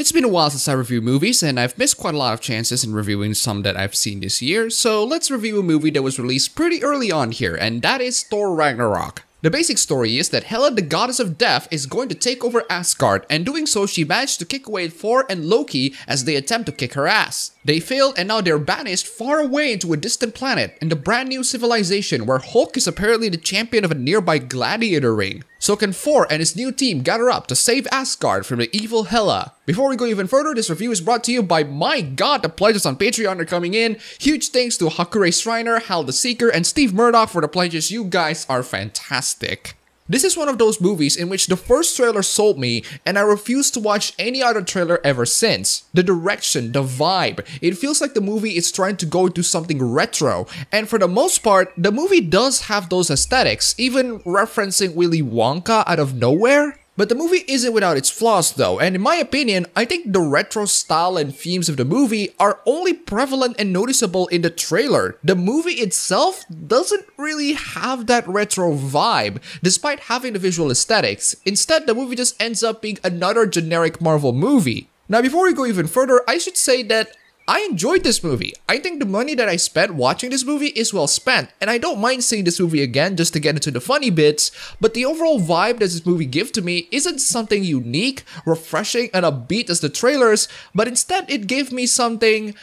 It's been a while since I reviewed movies, and I've missed quite a lot of chances in reviewing some that I've seen this year, so let's review a movie that was released pretty early on here, and that is Thor Ragnarok. The basic story is that Hela, the goddess of death, is going to take over Asgard, and doing so she managed to kick away Thor and Loki as they attempt to kick her ass. They failed and now they're banished far away into a distant planet in the brand new civilization where Hulk is apparently the champion of a nearby gladiator ring. So can Thor and his new team gather up to save Asgard from the evil Hela? Before we go even further, this review is brought to you by, my god, the pledges on Patreon are coming in. Huge thanks to Hakure Shriner, Hal the Seeker, and Steve Murdoch for the pledges. You guys are fantastic. This is one of those movies in which the first trailer sold me and I refused to watch any other trailer ever since. The direction, the vibe, it feels like the movie is trying to go into something retro, and for the most part, the movie does have those aesthetics, even referencing Willy Wonka out of nowhere. But the movie isn't without its flaws though, and in my opinion, I think the retro style and themes of the movie are only prevalent and noticeable in the trailer. The movie itself doesn't really have that retro vibe, despite having the visual aesthetics. Instead, the movie just ends up being another generic Marvel movie. Now before we go even further, I should say that I enjoyed this movie. I think the money that I spent watching this movie is well spent, and I don't mind seeing this movie again just to get into the funny bits, but the overall vibe that this movie gives to me isn't something unique, refreshing, and upbeat as the trailers, but instead it gave me something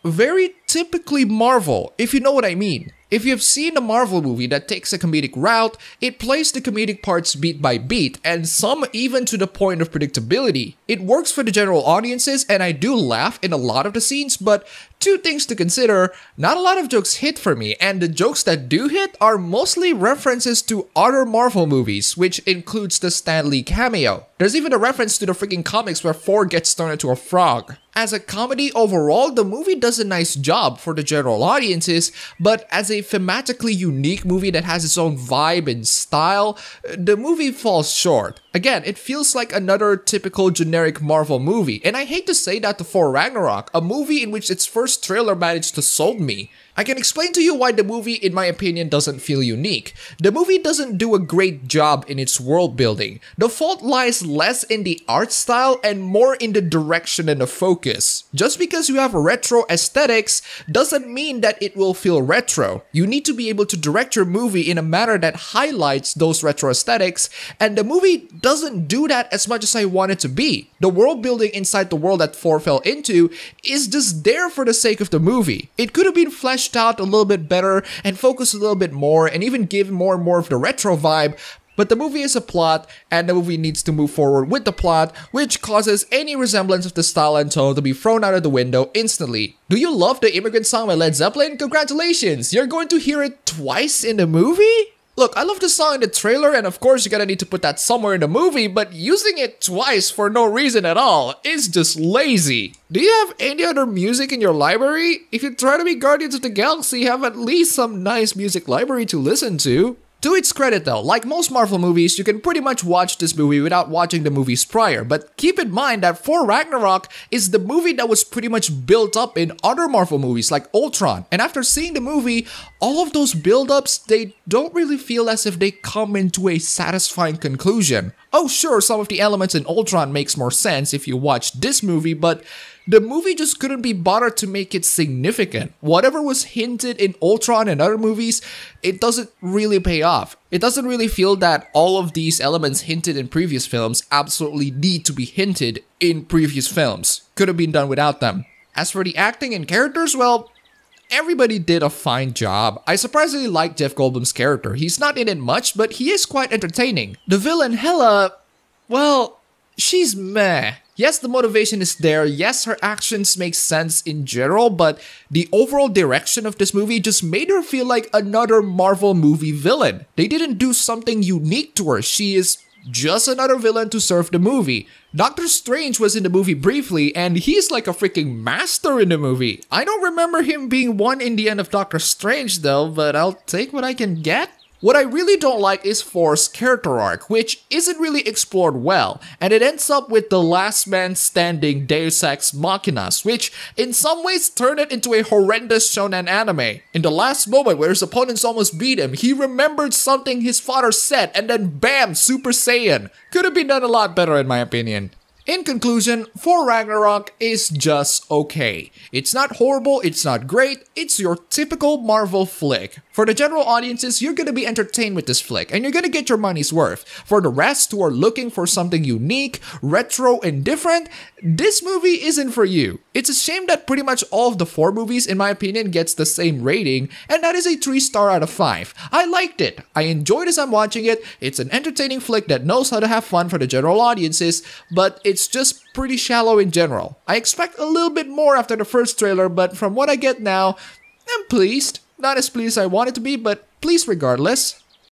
very typically Marvel, if you know what I mean. If you've seen a Marvel movie that takes a comedic route, it plays the comedic parts beat by beat, and some even to the point of predictability. It works for the general audiences, and I do laugh in a lot of the scenes, but two things to consider: not a lot of jokes hit for me, and the jokes that do hit are mostly references to other Marvel movies, which includes the Stan Lee cameo. There's even a reference to the freaking comics where Thor gets turned into a frog. As a comedy overall, the movie does a nice job for the general audiences, but as a thematically unique movie that has its own vibe and style, the movie falls short. Again, it feels like another typical generic Marvel movie, and I hate to say that to Thor Ragnarok, a movie in which its first trailer managed to sold me. I can explain to you why the movie, in my opinion, doesn't feel unique. The movie doesn't do a great job in its world building. The fault lies less in the art style and more in the direction and the focus. Just because you have retro aesthetics doesn't mean that it will feel retro. You need to be able to direct your movie in a manner that highlights those retro aesthetics, and the movie doesn't do that as much as I want it to be. The world building inside the world that Thor fell into is just there for the sake of the movie. It could have been fleshed out a little bit better and focused a little bit more and even give more and more of the retro vibe, but the movie is a plot and the movie needs to move forward with the plot, which causes any resemblance of the style and tone to be thrown out of the window instantly. Do you love the Immigrant Song by Led Zeppelin? Congratulations! You're going to hear it twice in the movie? Look, I love the song in the trailer, and of course you're gonna need to put that somewhere in the movie, but using it twice for no reason at all is just lazy. Do you have any other music in your library? If you try to be Guardians of the Galaxy, have at least some nice music library to listen to. To its credit though, like most Marvel movies, you can pretty much watch this movie without watching the movies prior, but keep in mind that Thor Ragnarok is the movie that was pretty much built up in other Marvel movies like Ultron, and after seeing the movie, all of those build-ups, they don't really feel as if they come into a satisfying conclusion. Oh sure, some of the elements in Ultron makes more sense if you watch this movie, but the movie just couldn't be bothered to make it significant. Whatever was hinted in Ultron and other movies, it doesn't really pay off. It doesn't really feel that all of these elements hinted in previous films absolutely need to be hinted in previous films. Could have been done without them. As for the acting and characters, well, everybody did a fine job. I surprisingly like Jeff Goldblum's character. He's not in it much, but he is quite entertaining. The villain Hela, well, she's meh. Yes, the motivation is there, yes, her actions make sense in general, but the overall direction of this movie just made her feel like another Marvel movie villain. They didn't do something unique to her, she is just another villain to serve the movie. Doctor Strange was in the movie briefly, and he's like a freaking master in the movie. I don't remember him being one in the end of Doctor Strange though, but I'll take what I can get. What I really don't like is Thor's character arc, which isn't really explored well, and it ends up with the last man standing Deus Ex Machinas, which in some ways turned it into a horrendous shonen anime. In the last moment where his opponents almost beat him, he remembered something his father said and then bam, Super Saiyan. Could have been done a lot better in my opinion. In conclusion, Thor Ragnarok is just okay. It's not horrible, it's not great, it's your typical Marvel flick. For the general audiences, you're gonna be entertained with this flick, and you're gonna get your money's worth. For the rest who are looking for something unique, retro, and different, this movie isn't for you. It's a shame that pretty much all of the Thor movies, in my opinion, gets the same rating, and that is a 3-star out of 5. I liked it. I enjoyed as I'm watching it. It's an entertaining flick that knows how to have fun for the general audiences, but it's just pretty shallow in general. I expect a little bit more after the first trailer, but from what I get now, I'm pleased. Not as pleased as I wanted to be, but pleased regardless.